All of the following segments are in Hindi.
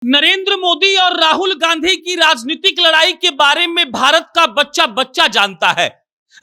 नरेंद्र मोदी और राहुल गांधी की राजनीतिक लड़ाई के बारे में भारत का बच्चा बच्चा जानता है।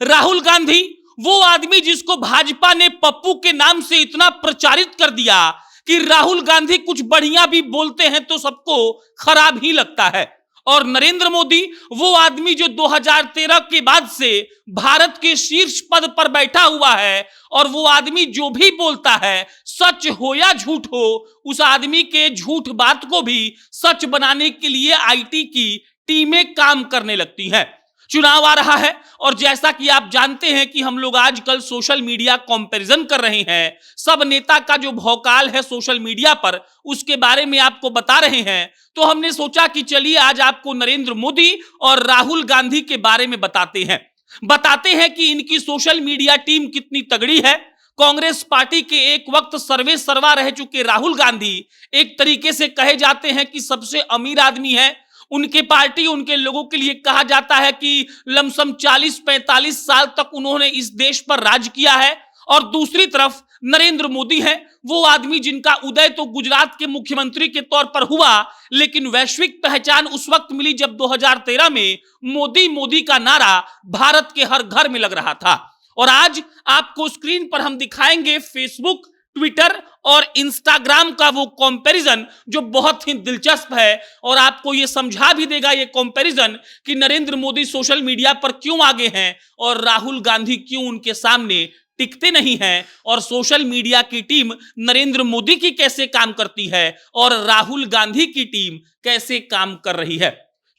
राहुल गांधी वो आदमी जिसको भाजपा ने पप्पू के नाम से इतना प्रचारित कर दिया कि राहुल गांधी कुछ बढ़िया भी बोलते हैं तो सबको खराब ही लगता है। और नरेंद्र मोदी वो आदमी जो 2013 के बाद से भारत के शीर्ष पद पर बैठा हुआ है और वो आदमी जो भी बोलता है, सच हो या झूठ हो, उस आदमी के झूठ बात को भी सच बनाने के लिए आईटी की टीमें काम करने लगती हैं। चुनाव आ रहा है और जैसा कि आप जानते हैं कि हम लोग आजकल सोशल मीडिया कंपैरिजन कर रहे हैं, सब नेता का जो भौकाल है सोशल मीडिया पर उसके बारे में आपको बता रहे हैं। तो हमने सोचा कि चलिए आज आपको नरेंद्र मोदी और राहुल गांधी के बारे में बताते हैं कि इनकी सोशल मीडिया टीम कितनी तगड़ी है। कांग्रेस पार्टी के एक वक्त सर्वे सर्वा रह चुके राहुल गांधी एक तरीके से कहे जाते हैं कि सबसे अमीर आदमी है। उनके पार्टी उनके लोगों के लिए कहा जाता है कि लमसम 40-45 साल तक उन्होंने इस देश पर राज किया है। और दूसरी तरफ नरेंद्र मोदी है, वो आदमी जिनका उदय तो गुजरात के मुख्यमंत्री के तौर पर हुआ, लेकिन वैश्विक पहचान उस वक्त मिली जब 2013 में मोदी मोदी का नारा भारत के हर घर में लग रहा था। और आज आपको स्क्रीन पर हम दिखाएंगे फेसबुक, ट्विटर और इंस्टाग्राम का वो कंपैरिजन जो बहुत ही दिलचस्प है और आपको ये समझा भी देगा ये कंपैरिजन कि नरेंद्र मोदी सोशल मीडिया पर क्यों आगे हैं और राहुल गांधी क्यों उनके सामने टिकते नहीं हैं, और सोशल मीडिया की टीम नरेंद्र मोदी की कैसे काम करती है और राहुल गांधी की टीम कैसे काम कर रही है।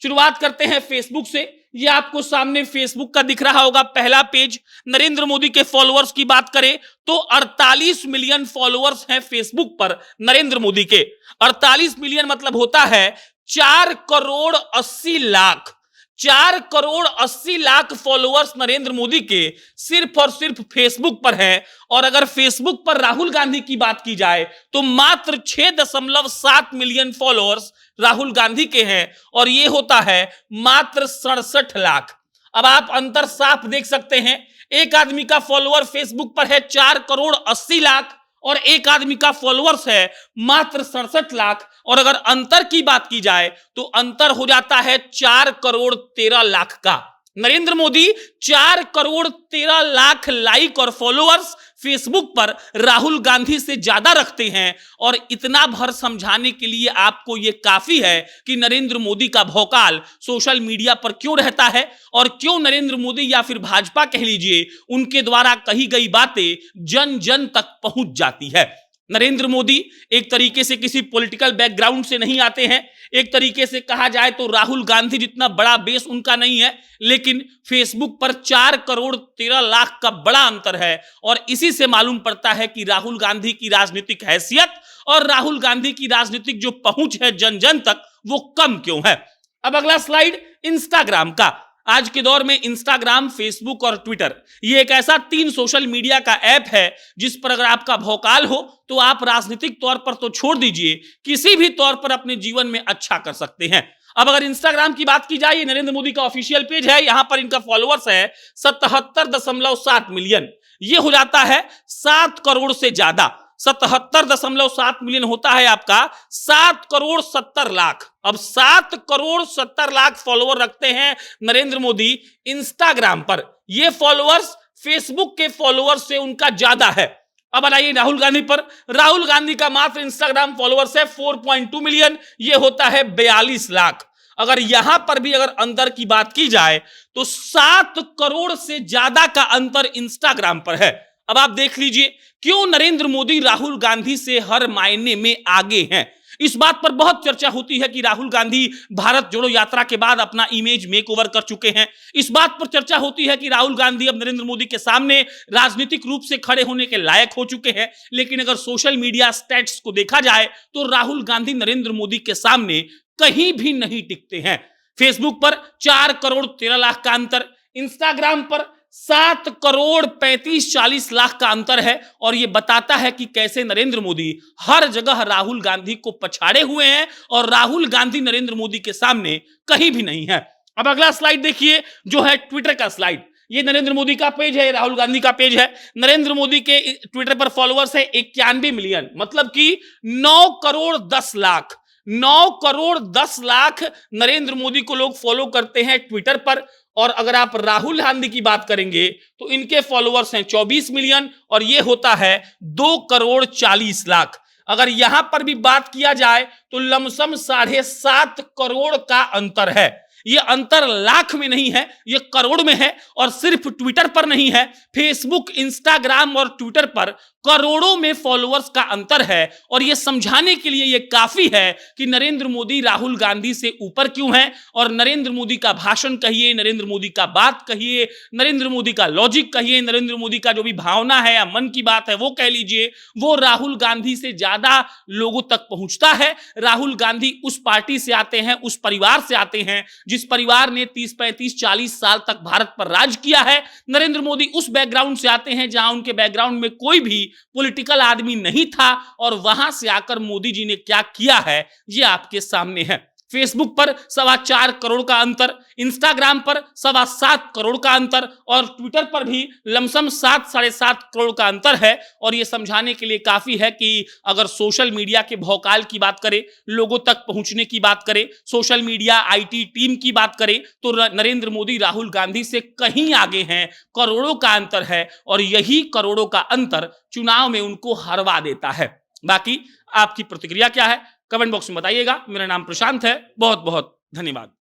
शुरुआत करते हैं फेसबुक से। ये आपको सामने फेसबुक का दिख रहा होगा पहला पेज। नरेंद्र मोदी के फॉलोअर्स की बात करें तो 48 मिलियन फॉलोअर्स हैं फेसबुक पर नरेंद्र मोदी के। 48 मिलियन मतलब होता है 4 करोड़ 80 लाख। 4 करोड़ 80 लाख फॉलोअर्स नरेंद्र मोदी के सिर्फ और सिर्फ फेसबुक पर है। और अगर फेसबुक पर राहुल गांधी की बात की जाए तो मात्र 6.7 मिलियन फॉलोअर्स राहुल गांधी के हैं और ये होता है मात्र 67 लाख। अब आप अंतर साफ देख सकते हैं, एक आदमी का फॉलोअर फेसबुक पर है 4 करोड़ 80 लाख और एक आदमी का फॉलोअर्स है मात्र 67 लाख। और अगर अंतर की बात की जाए तो अंतर हो जाता है 4 करोड़ 13 लाख का। नरेंद्र मोदी 4 करोड़ 13 लाख लाइक और फॉलोअर्स फेसबुक पर राहुल गांधी से ज्यादा रखते हैं। और इतना भर समझाने के लिए आपको यह काफी है कि नरेंद्र मोदी का भौकाल सोशल मीडिया पर क्यों रहता है और क्यों नरेंद्र मोदी या फिर भाजपा कह लीजिए उनके द्वारा कही गई बातें जन जन तक पहुंच जाती है। नरेंद्र मोदी एक तरीके से किसी पॉलिटिकल बैकग्राउंड से नहीं आते हैं। एक तरीके से कहा जाए तो राहुल गांधी जितना बड़ा बेस उनका नहीं है, लेकिन फेसबुक पर 4 करोड़ 13 लाख का बड़ा अंतर है। और इसी से मालूम पड़ता है कि राहुल गांधी की राजनीतिक हैसियत और राहुल गांधी की राजनीतिक जो पहुंच है जन जन तक वो कम क्यों है। अब अगला स्लाइड इंस्टाग्राम का। आज के दौर में इंस्टाग्राम, फेसबुक और ट्विटर ये एक ऐसा 3 सोशल मीडिया का ऐप है जिस पर अगर आपका भौकाल हो तो आप राजनीतिक तौर पर तो छोड़ दीजिए, किसी भी तौर पर अपने जीवन में अच्छा कर सकते हैं। अब अगर इंस्टाग्राम की बात की जाए, ये नरेंद्र मोदी का ऑफिशियल पेज है, यहां पर इनका फॉलोअर्स है 77.7 मिलियन। ये हो जाता है 7 करोड़ से ज्यादा। 77.7 मिलियन होता है आपका 7 करोड़ 70 लाख। अब 7 करोड़ 70 लाख फॉलोअर रखते हैं नरेंद्र मोदी इंस्टाग्राम पर। ये फॉलोअर्स फेसबुक के फॉलोअर्स से उनका ज्यादा है। अब आइए राहुल गांधी पर। राहुल गांधी का मात्र इंस्टाग्राम फॉलोअर्स है 4.2 मिलियन। ये होता है 42 लाख। अगर यहां पर भी अगर अंतर की बात की जाए तो 7 करोड़ से ज्यादा का अंतर इंस्टाग्राम पर है। अब आप देख लीजिए क्यों नरेंद्र मोदी राहुल गांधी से हर मायने में आगे हैं। इस बात पर बहुत चर्चा होती है कि राहुल गांधी भारत जोड़ो यात्रा के बाद अपना इमेज मेकओवर कर चुके हैं। इस बात पर चर्चा होती है कि राहुल गांधी अब नरेंद्र मोदी के सामने राजनीतिक रूप से खड़े होने के लायक हो चुके हैं। लेकिन अगर सोशल मीडिया स्टैट्स को देखा जाए तो राहुल गांधी नरेंद्र मोदी के सामने कहीं भी नहीं टिकते हैं। फेसबुक पर 4 करोड़ 13 लाख का अंतर, इंस्टाग्राम पर 7 करोड़ 35-40 लाख का अंतर है। और यह बताता है कि कैसे नरेंद्र मोदी हर जगह राहुल गांधी को पछाड़े हुए हैं और राहुल गांधी नरेंद्र मोदी के सामने कहीं भी नहीं है। अब अगला स्लाइड देखिए जो है ट्विटर का स्लाइड। ये नरेंद्र मोदी का पेज है, राहुल गांधी का पेज है। नरेंद्र मोदी के ट्विटर पर फॉलोअर्स है 91 मिलियन, मतलब कि 9 करोड़ 10 लाख। 9,10,00,000 नरेंद्र मोदी को लोग फॉलो करते हैं ट्विटर पर। और अगर आप राहुल गांधी की बात करेंगे तो इनके फॉलोअर्स हैं 24 मिलियन और ये होता है 2,40,00,000। अगर यहां पर भी बात किया जाए तो लमसम 7.5 करोड़ का अंतर है। ये अंतर लाख में नहीं है, ये करोड़ में है। और सिर्फ ट्विटर पर नहीं है, फेसबुक, इंस्टाग्राम और ट्विटर पर करोड़ों में फॉलोअर्स का अंतर है। और यह समझाने के लिए यह काफी है कि नरेंद्र मोदी राहुल गांधी से ऊपर क्यों हैं। और नरेंद्र मोदी का भाषण कहिए, नरेंद्र मोदी का बात कहिए, नरेंद्र मोदी का लॉजिक कहिए, नरेंद्र मोदी का जो भी भावना है या मन की बात है वो कह लीजिए, वो राहुल गांधी से ज्यादा लोगों तक पहुंचता है। राहुल गांधी उस पार्टी से आते हैं, उस परिवार से आते हैं जिस परिवार ने 30, 35, 40 साल तक भारत पर राज किया है। नरेंद्र मोदी उस बैकग्राउंड से आते हैं जहां उनके बैकग्राउंड में कोई भी पॉलिटिकल आदमी नहीं था। और वहां से आकर मोदी जी ने क्या किया है ये आपके सामने है। फेसबुक पर 4.25 करोड़ का अंतर, इंस्टाग्राम पर 7.25 करोड़ का अंतर और ट्विटर पर भी लमसम 7, 7.5 करोड़ का अंतर है। और यह समझाने के लिए काफी है कि अगर सोशल मीडिया के भौकाल की बात करें, लोगों तक पहुंचने की बात करें, सोशल मीडिया आईटी टीम की बात करें, तो नरेंद्र मोदी राहुल गांधी से कहीं आगे हैं। करोड़ों का अंतर है और यही करोड़ों का अंतर चुनाव में उनको हरवा देता है। बाकी आपकी प्रतिक्रिया क्या है कमेंट बॉक्स में बताइएगा। मेरा नाम प्रशांत है। बहुत बहुत धन्यवाद।